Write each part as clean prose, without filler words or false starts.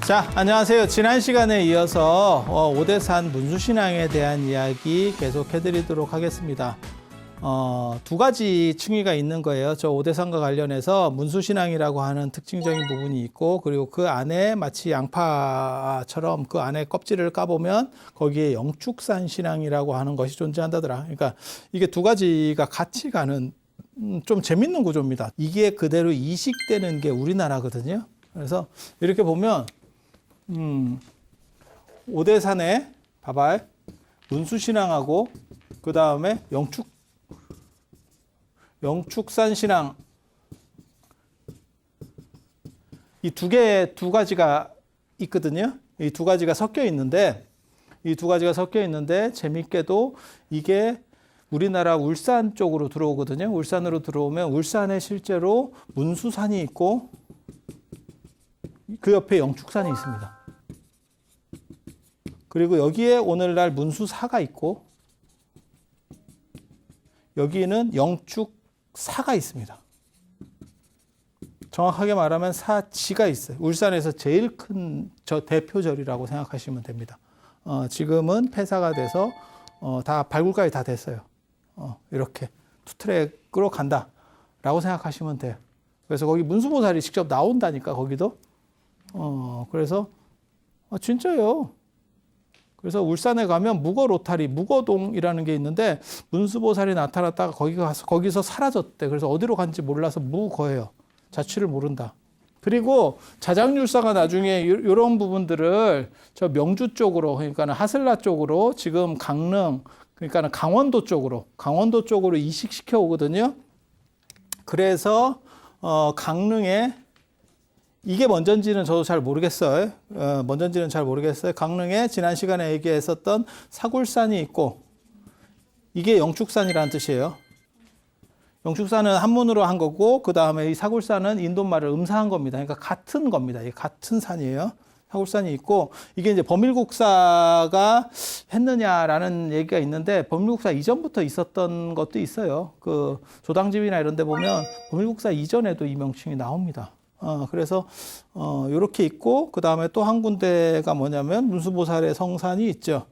자, 안녕하세요. 지난 시간에 이어서 오대산 문수신앙에 대한 이야기 계속 해드리도록 하겠습니다. 두 가지 층위가 있는 거예요. 저 오대산과 관련해서 문수신앙이라고 하는 특징적인 부분이 있고, 그리고 그 안에 마치 양파처럼 그 안에 껍질을 까보면 거기에 영축산 신앙이라고 하는 것이 존재한다더라. 그러니까 이게 두 가지가 같이 가는 좀 재밌는 구조입니다. 이게 그대로 이식되는 게 우리나라거든요. 그래서 이렇게 보면 오대산에 봐봐, 문수신앙하고 그 다음에 영축산 신앙, 이 두 가지가 있거든요. 이 두 가지가 섞여 있는데, 재밌게도 이게 우리나라 울산 쪽으로 들어오거든요. 울산으로 들어오면 울산에 실제로 문수산이 있고 그 옆에 영축산이 있습니다. 그리고 여기에 오늘날 문수사가 있고 여기는 영축사가 있습니다. 정확하게 말하면 사지가 있어요. 울산에서 제일 큰 대표절이라고 생각하시면 됩니다. 지금은 폐사가 돼서 다 발굴까지 다 됐어요. 이렇게 투트랙으로 간다라고 생각하시면 돼요. 그래서 거기 문수보살이 직접 나온다니까, 거기도. 그래서 진짜요. 그래서 울산에 가면 묵어동이라는 게 있는데 문수보살이 나타났다가 거기서 사라졌대. 그래서 어디로 간지 몰라서 묵어예요. 자취를 모른다. 그리고 자장률사가 나중에 이런 부분들을 저 명주 쪽으로, 그러니까 하슬라 쪽으로, 지금 강릉, 그러니까 강원도 쪽으로 이식시켜 오거든요. 그래서 강릉에, 이게 먼저인지는 저도 잘 모르겠어요. 강릉에 지난 시간에 얘기했었던 사굴산이 있고, 이게 영축산이라는 뜻이에요. 영축산은 한문으로 한 거고, 그 다음에 이 사굴산은 인도말을 음사한 겁니다. 그러니까 같은 겁니다. 이게 같은 산이에요. 사굴산이 있고, 이게 이제 범일국사가 했느냐라는 얘기가 있는데, 범일국사 이전부터 있었던 것도 있어요. 그 조당집이나 이런 데 보면 범일국사 이전에도 이 명칭이 나옵니다. 그래서 요렇게 있고, 그 다음에 또 한 군데가 뭐냐면 문수보살의 성산이 있죠.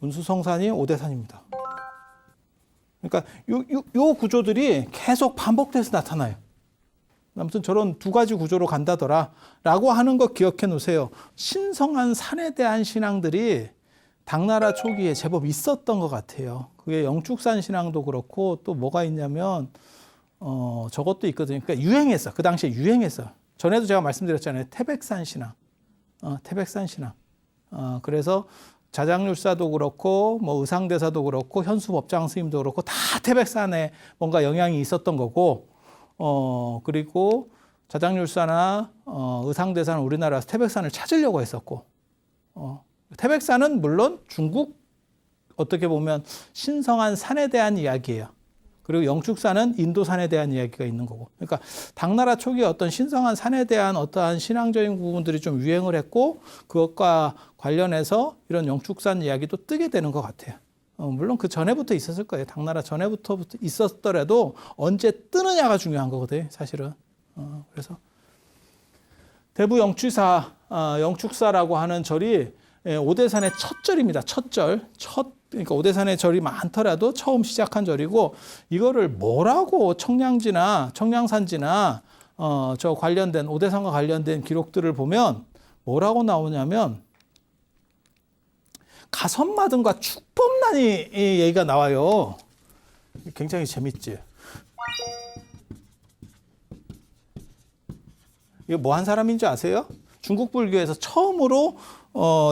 문수성산이 오대산입니다. 그러니까 요 구조들이 계속 반복돼서 나타나요. 아무튼 저런 두 가지 구조로 간다더라 라고 하는 거 기억해 놓으세요. 신성한 산에 대한 신앙들이 당나라 초기에 제법 있었던 것 같아요. 그게 영축산 신앙도 그렇고, 또 뭐가 있냐면 저것도 있거든요. 그러니까 유행했어. 그 당시에 유행했어. 전에도 제가 말씀드렸잖아요. 태백산 신앙. 그래서 자장률사도 그렇고, 뭐 의상대사도 그렇고, 현수법장 스님도 그렇고, 다 태백산에 뭔가 영향이 있었던 거고, 그리고 자장률사나 의상대사는 우리나라에서 태백산을 찾으려고 했었고, 태백산은 물론 중국, 어떻게 보면 신성한 산에 대한 이야기예요. 그리고 영축산은 인도산에 대한 이야기가 있는 거고. 그러니까 당나라 초기에 어떤 신성한 산에 대한 어떠한 신앙적인 부분들이 좀 유행을 했고, 그것과 관련해서 이런 영축산 이야기도 뜨게 되는 것 같아요. 물론 그 전에부터 있었을 거예요. 당나라 전에부터 있었더라도 언제 뜨느냐가 중요한 거거든요, 사실은. 그래서 대부 영축사라고 하는 절이 오대산의 첫 절입니다. 그러니까 오대산의 절이 많더라도 처음 시작한 절이고, 이거를 뭐라고 청량산지나 저 관련된 오대산과 관련된 기록들을 보면 뭐라고 나오냐면 가선마등과 축법란이 얘기가 나와요. 굉장히 재밌지. 이거 뭐 한 사람인 줄 아세요? 중국 불교에서 처음으로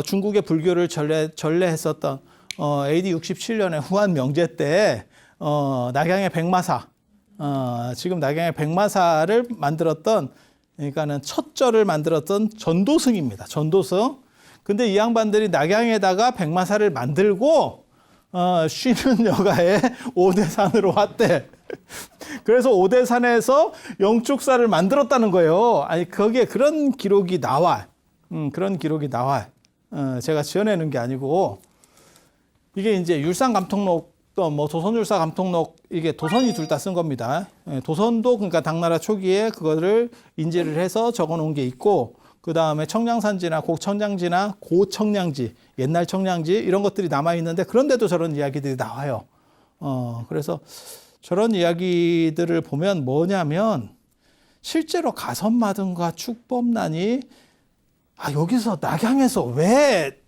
중국의 불교를 전래했었던 AD 67년에 후한 명제 때 낙양의 백마사, 지금 낙양의 백마사를 만들었던, 그러니까는 첫 절을 만들었던 전도승입니다. 전도승. 근데 이 양반들이 낙양에다가 백마사를 만들고 쉬는 여가에 오대산으로 왔대. 그래서 오대산에서 영축사를 만들었다는 거예요. 아니, 거기에 그런 기록이 나와. 제가 지어내는 게 아니고, 이게 이제 율산감통록, 또 뭐 도선율사감통록, 이게 도선이 둘 다 쓴 겁니다. 도선도 그러니까 당나라 초기에 그거를 인지를 해서 적어 놓은 게 있고, 그 다음에 청량산지나 고청량지나 고청량지, 옛날 청량지 이런 것들이 남아있는데 그런데도 저런 이야기들이 나와요. 그래서 저런 이야기들을 보면 뭐냐면 실제로 가선마등과 축법난이 여기서 낙양에서 왜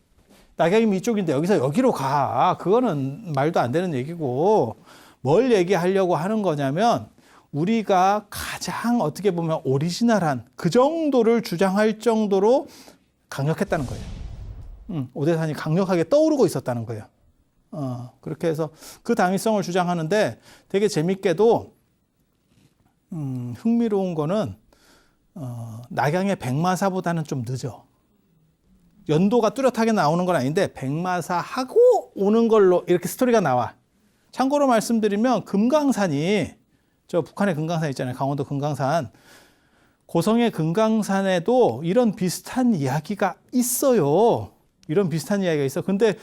낙양이 이쪽인데 여기서 여기로 가. 그거는 말도 안 되는 얘기고 뭘 얘기하려고 하는 거냐면 우리가 가장 어떻게 보면 오리지널한 그 정도를 주장할 정도로 강력했다는 거예요. 오대산이 강력하게 떠오르고 있었다는 거예요. 그렇게 해서 그 당위성을 주장하는데 되게 재밌게도 흥미로운 거는 낙양의 백마사보다는 좀 늦어. 연도가 뚜렷하게 나오는 건 아닌데 백마사하고 오는 걸로 이렇게 스토리가 나와. 참고로 말씀드리면 금강산이 저 북한의 금강산 있잖아요. 강원도 금강산. 고성의 금강산에도 이런 비슷한 이야기가 있어요. 이런 비슷한 이야기가 있어. 근데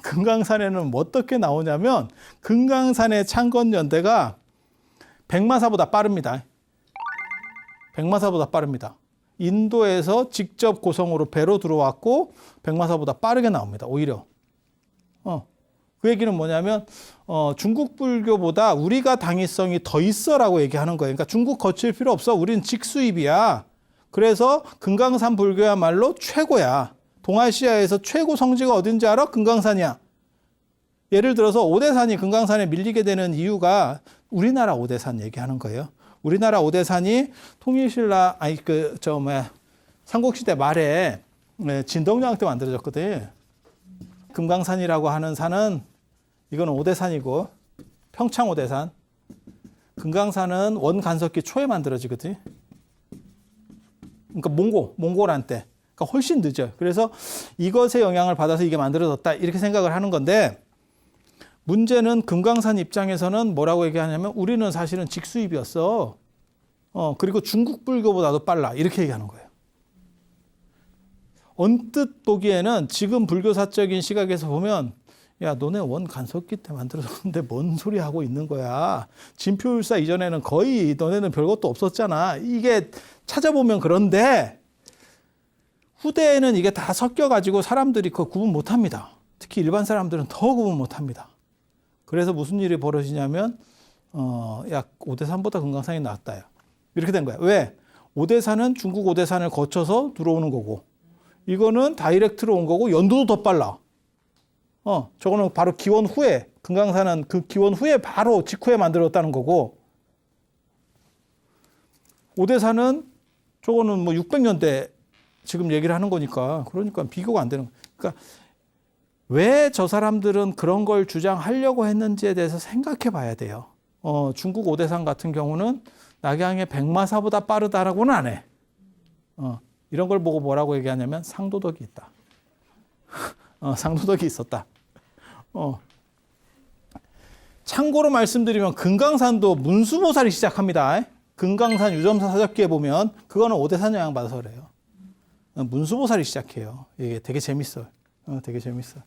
금강산에는 어떻게 나오냐면 금강산의 창건연대가 백마사보다 빠릅니다. 백마사보다 빠릅니다. 인도에서 직접 고성으로 배로 들어왔고 백마사보다 빠르게 나옵니다. 오히려. 그 얘기는 뭐냐면 중국 불교보다 우리가 당위성이 더 있어라고 얘기하는 거예요. 그러니까 중국 거칠 필요 없어. 우린 직수입이야. 그래서 금강산 불교야말로 최고야. 동아시아에서 최고 성지가 어딘지 알아? 금강산이야. 예를 들어서 오대산이 금강산에 밀리게 되는 이유가 우리나라 오대산 얘기하는 거예요. 우리나라 오대산이 통일신라 삼국시대 말에 진덕여왕 때 만들어졌거든. 금강산이라고 하는 산은 이거는 오대산이고 평창 오대산. 금강산은 원간석기 초에 만들어지거든. 그러니까 몽골한 때. 그러니까 훨씬 늦어요. 그래서 이것의 영향을 받아서 이게 만들어졌다 이렇게 생각을 하는 건데 문제는 금강산 입장에서는 뭐라고 얘기하냐면 우리는 사실은 직수입이었어. 그리고 중국 불교보다도 빨라. 이렇게 얘기하는 거예요. 언뜻 보기에는 지금 불교사적인 시각에서 보면 야, 너네 원간석기 때 만들어졌는데 뭔 소리 하고 있는 거야. 진표율사 이전에는 거의 너네는 별것도 없었잖아. 이게 찾아보면 그런데 후대에는 이게 다 섞여가지고 사람들이 그거 구분 못합니다. 특히 일반 사람들은 더 구분 못합니다. 그래서 무슨 일이 벌어지냐면 야, 오대산보다 금강산이 낫다. 이렇게 된 거야. 왜? 오대산은 중국 오대산을 거쳐서 들어오는 거고 이거는 다이렉트로 온 거고 연도도 더 빨라. 저거는 바로 기원 후에 금강산은 그 기원 후에 바로 직후에 만들었다는 거고 오대산은 저거는 뭐 600년대 지금 얘기를 하는 거니까 그러니까 비교가 안 되는 거예요. 그러니까 왜 저 사람들은 그런 걸 주장하려고 했는지에 대해서 생각해 봐야 돼요. 중국 오대산 같은 경우는 낙양의 백마사보다 빠르다라고는 안 해. 이런 걸 보고 뭐라고 얘기하냐면 상도덕이 있다. 상도덕이 있었다. 참고로 말씀드리면 금강산도 문수보살이 시작합니다. 금강산 유점사 사접기에 보면 그거는 오대산 영향 받아서 그래요. 문수보살이 시작해요. 이게 되게 재밌어요. 되게 재밌어요.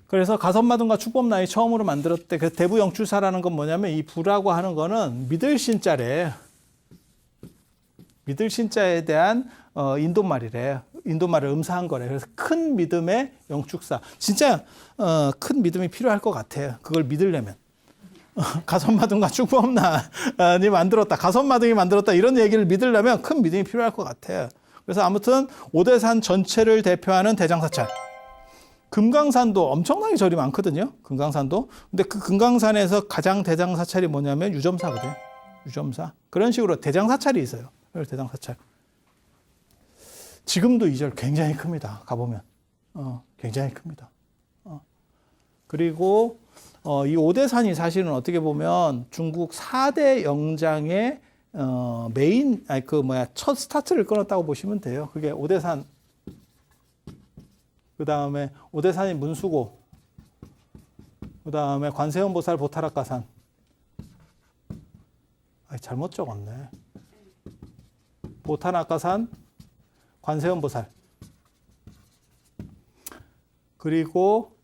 그래서 가선마등과 축법난이 처음으로 만들었대. 그 대부영출사라는 건 뭐냐면 이 부라고 하는 거는 믿을 신자래. 믿을 신자에 대한 인도말이래. 인도말을 음사한 거래. 그래서 큰 믿음의 영축사. 진짜 큰 믿음이 필요할 것 같아요. 그걸 믿으려면. 가선마등과 축법난이 만들었다. 가선마등이 만들었다. 이런 얘기를 믿으려면 큰 믿음이 필요할 것 같아요. 그래서 아무튼 오대산 전체를 대표하는 대장사찰. 금강산도 엄청나게 절이 많거든요. 금강산도. 근데 그 금강산에서 가장 대장사찰이 뭐냐면 유점사거든. 유점사. 그런 식으로 대장사찰이 있어요. 대장사찰. 지금도 이 절 굉장히 큽니다. 가보면. 굉장히 큽니다. 그리고 이 오대산이 사실은 어떻게 보면 중국 4대 영장의 메인, 첫 스타트를 끊었다고 보시면 돼요. 그게 오대산, 그 다음에 오대산이 문수고, 그 다음에 관세음보살 보타락가산. 잘못 적었네. 보타락가산, 관세음보살. 그리고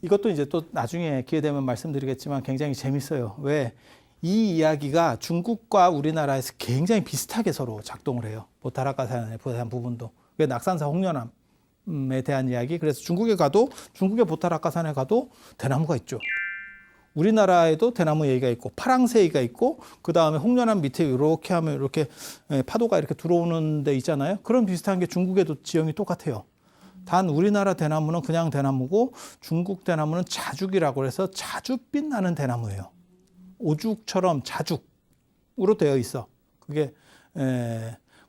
이것도 이제 또 나중에 기회 되면 말씀드리겠지만 굉장히 재밌어요. 왜? 이 이야기가 중국과 우리나라에서 굉장히 비슷하게 서로 작동을 해요. 보타라카산에 대한 부분도. 그게 낙산사 홍련암에 대한 이야기. 그래서 중국에 가도, 중국의 보타라카산에 가도 대나무가 있죠. 우리나라에도 대나무 얘기가 있고, 파랑새이가 있고, 그 다음에 홍련암 밑에 이렇게 하면 이렇게 파도가 이렇게 들어오는 데 있잖아요. 그런 비슷한 게 중국에도 지형이 똑같아요. 단 우리나라 대나무는 그냥 대나무고, 중국 대나무는 자죽이라고 해서 자줏빛 나는 대나무예요. 오죽처럼 자죽으로 되어 있어. 그게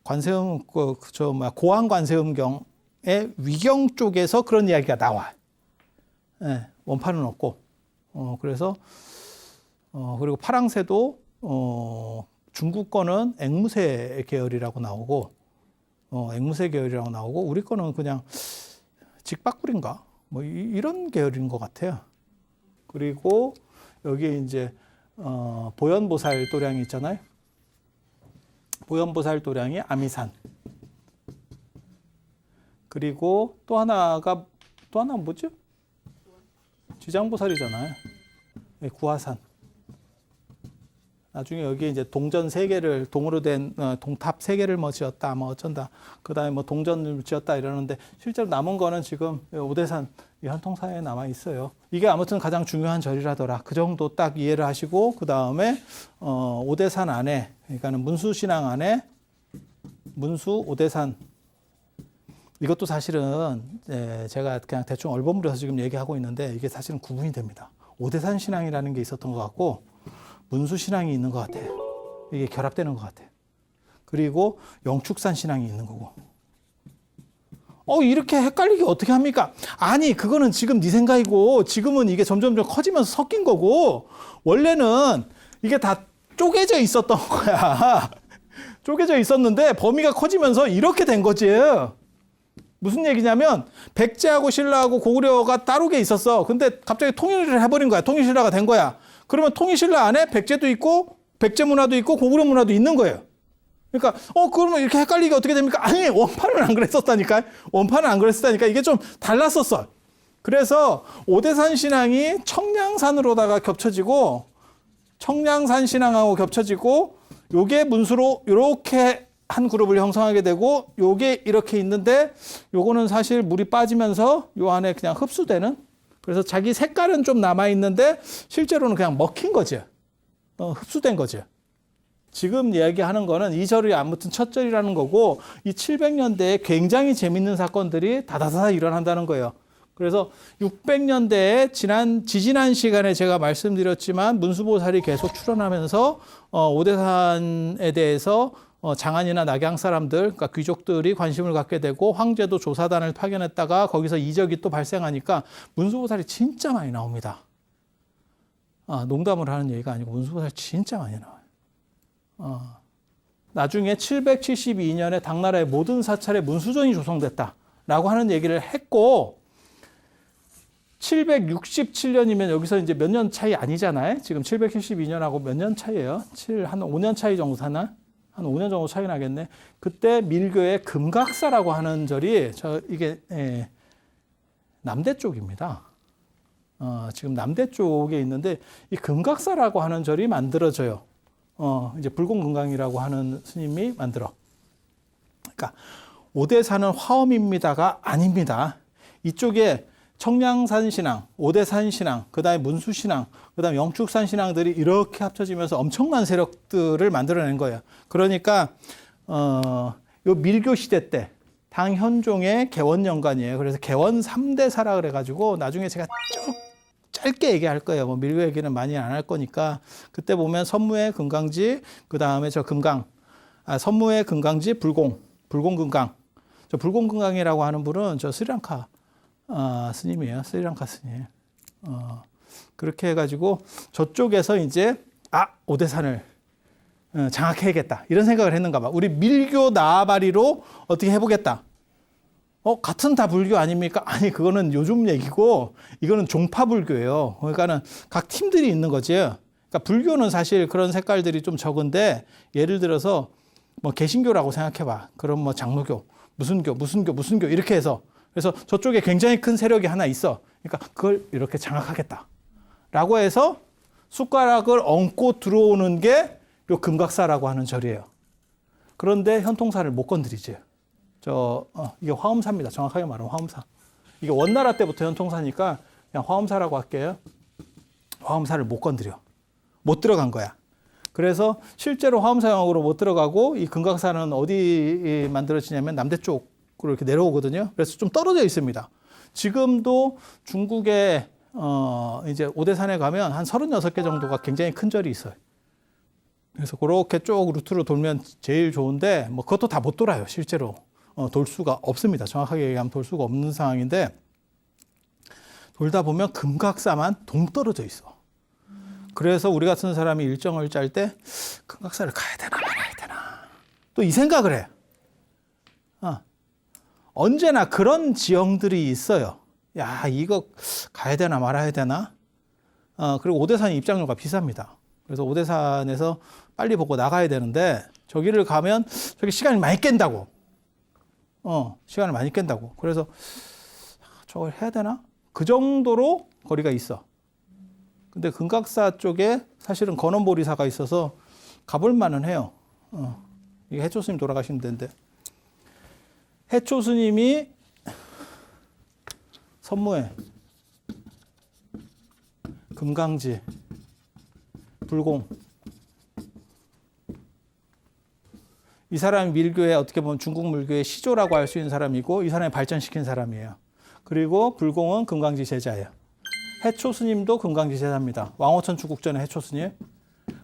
관세음 고한 관세음경의 위경 쪽에서 그런 이야기가 나와. 원판은 없고. 그래서 그리고 파랑새도 중국 거는 앵무새 계열이라고 나오고, 앵무새 계열이라고 나오고, 우리 거는 그냥 직박구리인가 뭐 이런 계열인 것 같아요. 그리고 여기에 이제 보현보살 도량이 있잖아요. 보현보살 도량이 아미산. 그리고 또 하나는 뭐죠? 지장보살이잖아요. 구화산. 나중에 여기 이제 동전 3개를, 동으로 된 동탑 3개를 뭐 지었다, 뭐 어쩐다. 그 다음에 뭐 동전을 지었다 이러는데, 실제로 남은 거는 지금 오대산 이 한통사에 남아 있어요. 이게 아무튼 가장 중요한 절이라더라. 그 정도 딱 이해를 하시고, 그 다음에 오대산 안에, 그러니까는 문수신앙 안에 문수 오대산, 이것도 사실은 제가 그냥 대충 얼버무려서 지금 얘기하고 있는데, 이게 사실은 구분이 됩니다. 오대산 신앙이라는 게 있었던 것 같고, 문수 신앙이 있는 것 같아요. 이게 결합되는 것 같아요. 그리고 영축산 신앙이 있는 거고. 이렇게 헷갈리게 어떻게 합니까? 아니, 그거는 지금 네 생각이고, 지금은 이게 점점 커지면서 섞인 거고, 원래는 이게 다 쪼개져 있었던 거야. 쪼개져 있었는데 범위가 커지면서 이렇게 된 거지. 무슨 얘기냐면, 백제하고 신라하고 고구려가 따로게 있었어. 근데 갑자기 통일을 해버린 거야. 통일신라가 된 거야. 그러면 통일신라 안에 백제도 있고, 백제 문화도 있고, 고구려 문화도 있는 거예요. 그러니까, 그러면 이렇게 헷갈리게 어떻게 됩니까? 아니, 원판은 안 그랬었다니까. 원판은 안 그랬었다니까. 이게 좀 달랐었어. 그래서 오대산 신앙이 청량산으로다가 겹쳐지고, 청량산 신앙하고 겹쳐지고, 요게 문수로 이렇게 한 그룹을 형성하게 되고, 요게 이렇게 있는데, 요거는 사실 물이 빠지면서 요 안에 그냥 흡수되는, 그래서 자기 색깔은 좀 남아있는데 실제로는 그냥 먹힌 거죠. 흡수된 거죠. 지금 이야기하는 거는 이 절이 아무튼 첫 절이라는 거고, 이 700년대에 굉장히 재밌는 사건들이 다다다다 일어난다는 거예요. 그래서 600년대에 지지난 시간에 제가 말씀드렸지만, 문수보살이 계속 출현하면서 오대산에 대해서 장안이나 낙양 사람들, 그러니까 귀족들이 관심을 갖게 되고, 황제도 조사단을 파견했다가 거기서 이적이 또 발생하니까 문수보살이 진짜 많이 나옵니다. 농담을 하는 얘기가 아니고 문수보살이 진짜 많이 나와요. 나중에 772년에 당나라의 모든 사찰에 문수전이 조성됐다라고 하는 얘기를 했고, 767년이면 여기서 이제 몇 년 차이 아니잖아요. 지금 772년하고 몇 년 차이에요? 한 5년 차이 정도 사나? 한 5년 정도 차이 나겠네. 그때 밀교의 금각사라고 하는 절이 이게 남대 쪽입니다. 지금 남대 쪽에 있는데, 이 금각사라고 하는 절이 만들어져요. 이제 불공금강이라고 하는 스님이 만들어. 그러니까 오대산은 화엄입니다가 아닙니다. 이쪽에 청량산 신앙, 오대산 신앙, 그 다음에 문수 신앙, 그 다음에 영축산 신앙들이 이렇게 합쳐지면서 엄청난 세력들을 만들어낸 거예요. 그러니까 요 밀교 시대 때 당현종의 개원연간이에요. 그래서 개원 3대사라 그래가지고 나중에 제가 쭉 짧게 얘기할 거예요. 뭐 밀교 얘기는 많이 안 할 거니까. 그때 보면 선무의 금강지, 그 다음에 선무의 금강지 불공금강. 저 불공금강이라고 하는 분은 저 스리랑카 스님이에요. 스리랑카 스님. 그렇게 해가지고 저쪽에서 이제 오대산을 장악해야겠다 이런 생각을 했는가 봐. 우리 밀교 나아바리로 어떻게 해보겠다. 같은 다 불교 아닙니까? 아니, 그거는 요즘 얘기고 이거는 종파불교예요. 그러니까는 각 팀들이 있는 거지. 그러니까 불교는 사실 그런 색깔들이 좀 적은데, 예를 들어서 뭐 개신교라고 생각해봐. 그럼 뭐 장로교, 무슨 교 이렇게 해서, 그래서 저쪽에 굉장히 큰 세력이 하나 있어. 그러니까 그걸 이렇게 장악하겠다 라고 해서 숟가락을 얹고 들어오는 게 요 금각사라고 하는 절이에요. 그런데 현통사를 못 건드리지. 이게 화엄사입니다. 정확하게 말하면 화엄사. 이게 원나라 때부터 현통사니까 그냥 화엄사라고 할게요. 화엄사를 못 건드려. 못 들어간 거야. 그래서 실제로 화엄사형으로 못 들어가고 이 금각사는 어디 만들어지냐면 남대 쪽으로 이렇게 내려오거든요. 그래서 좀 떨어져 있습니다. 지금도 중국의 이제 오대산에 가면 한 36개 정도가 굉장히 큰 절이 있어요. 그래서 그렇게 쭉 루트로 돌면 제일 좋은데 뭐 그것도 다 못 돌아요. 실제로 돌 수가 없습니다. 정확하게 얘기하면 돌 수가 없는 상황인데 돌다 보면 금각사만 동떨어져 있어. 그래서 우리 같은 사람이 일정을 짤 때 금각사를 가야 되나 말아야 되나 또 이 생각을 해. 언제나 그런 지형들이 있어요. 야, 이거 가야 되나 말아야 되나? 그리고 오대산이 입장료가 비쌉니다. 그래서 오대산에서 빨리 보고 나가야 되는데 저기를 가면 저기 시간이 많이 깬다고. 시간을 많이 깬다고. 그래서 저걸 해야 되나? 그 정도로 거리가 있어. 근데 금각사 쪽에 사실은 건원보리사가 있어서 가볼 만은 해요. 이게 해초 스님 돌아가신 데인데. 해초 스님이 선무회, 금강지, 불공. 이 사람이 밀교의 어떻게 보면 중국 물교의 시조라고 할 수 있는 사람이고 이 사람이 발전시킨 사람이에요. 그리고 불공은 금강지 제자예요. 해초 스님도 금강지 제자입니다. 왕호천 추국전의 해초 스님.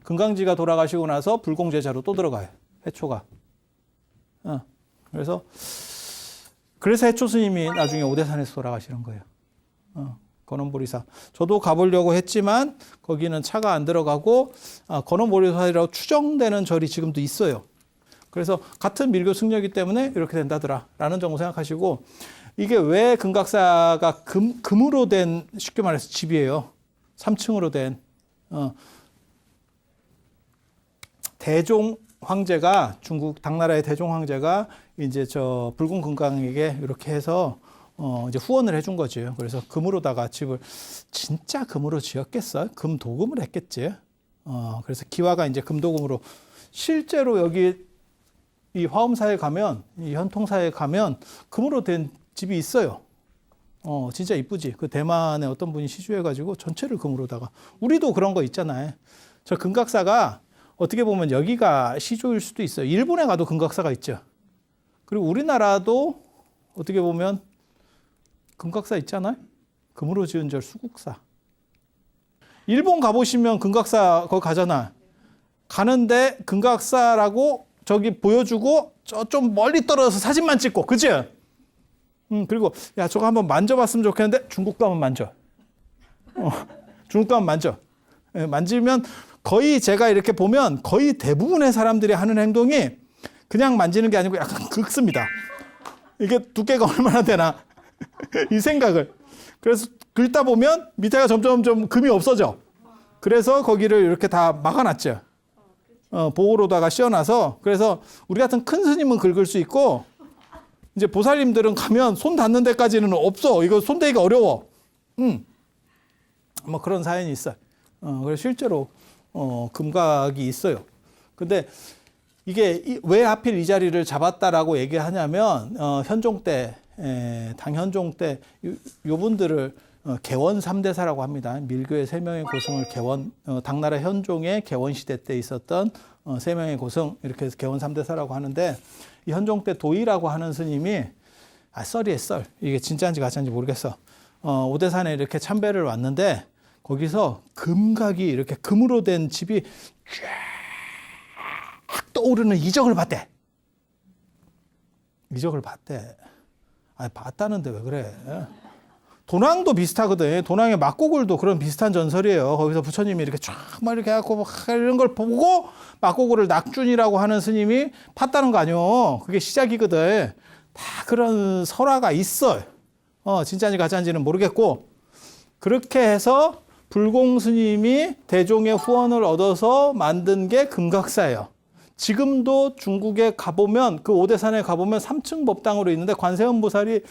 금강지가 돌아가시고 나서 불공 제자로 또 들어가요. 해초가. 그래서 해초 스님이 나중에 오대산에서 돌아가시는 거예요. 건원보리사. 저도 가보려고 했지만 거기는 차가 안 들어가고 건원보리사라고 추정되는 절이 지금도 있어요. 그래서 같은 밀교 승려이기 때문에 이렇게 된다더라 라는 정도 생각하시고 이게 왜 금각사가 금으로 된 쉽게 말해서 집이에요. 3층으로 된 대종 황제가 중국 당나라의 대종 황제가 이제 저 불공 금강에게 이렇게 해서 이제 후원을 해준 거죠. 그래서 금으로다가 집을 진짜 금으로 지었겠어요? 금 도금을 했겠지. 그래서 기와가 이제 금도금으로 실제로 여기 이 화엄사에 가면 이 현통사에 가면 금으로 된 집이 있어요. 진짜 이쁘지. 그 대만의 어떤 분이 시주해가지고 전체를 금으로다가 우리도 그런 거 있잖아요. 저 금각사가 어떻게 보면 여기가 시조일 수도 있어요. 일본에 가도 금각사가 있죠. 그리고 우리나라도 어떻게 보면 금각사 있잖아요. 금으로 지은 절 수국사. 일본 가보시면 금각사 거기 가잖아. 가는데 금각사라고 저기 보여주고 좀 멀리 떨어져서 사진만 찍고, 그치? 그리고 야 저거 한번 만져봤으면 좋겠는데 중국 가면 만져. 중국 가면 만져. 만지면 거의 제가 이렇게 보면 거의 대부분의 사람들이 하는 행동이 그냥 만지는 게 아니고 약간 긁습니다. 이게 두께가 얼마나 되나 이 생각을. 그래서 긁다 보면 밑에가 점점 금이 없어져. 그래서 거기를 이렇게 다 막아놨죠. 보호로다가 씌워놔서. 그래서 우리 같은 큰 스님은 긁을 수 있고 이제 보살님들은 가면 손 닿는 데까지는 없어. 이거 손대기가 어려워. 뭐 그런 사연이 있어요. 그래서 실제로 금각이 있어요. 근데 이게 왜 하필 이 자리를 잡았다라고 얘기하냐면 현종 때 당현종 때 요분들을 개원 3대사라고 합니다. 밀교의 3명의 고승을 개원, 당나라 현종의 개원 시대 때 있었던 3명의 고승, 이렇게 해서 개원 3대사라고 하는데, 이 현종 때 도이라고 하는 스님이, 썰이에요, 썰. 이게 진짜인지 가짜인지 모르겠어. 오대산에 이렇게 참배를 왔는데, 거기서 금각이 이렇게 금으로 된 집이 쫙 떠오르는 이적을 봤대. 이적을 봤대. 봤다는데 왜 그래? 도낭도 비슷하거든. 도낭의 막고굴도 그런 비슷한 전설이에요. 거기서 부처님이 이렇게 쫙 막 이렇게 해갖고 막 이런 걸 보고 막고굴을 낙준이라고 하는 스님이 팠다는 거 아니요. 그게 시작이거든. 다 그런 설화가 있어요. 진짜인지 가짜인지는 모르겠고, 그렇게 해서 불공 스님이 대종의 후원을 얻어서 만든 게 금각사예요. 지금도 중국에 가보면, 그 오대산에 가보면 3층 법당으로 있는데 관세음 보살이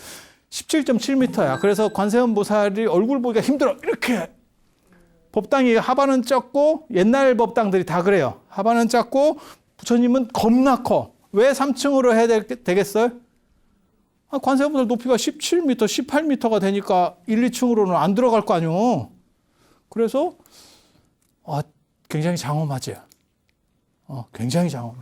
17.7m야. 그래서 관세음 보살이 얼굴 보기가 힘들어. 이렇게 법당이 하반은 작고 옛날 법당들이 다 그래요. 하반은 작고 부처님은 겁나 커. 왜 3층으로 해야 되겠어요? 관세음보살 높이가 17m, 18m가 되니까 1, 2층으로는 안 들어갈 거 아니요. 그래서 굉장히 장엄하죠. 굉장히 장엄해.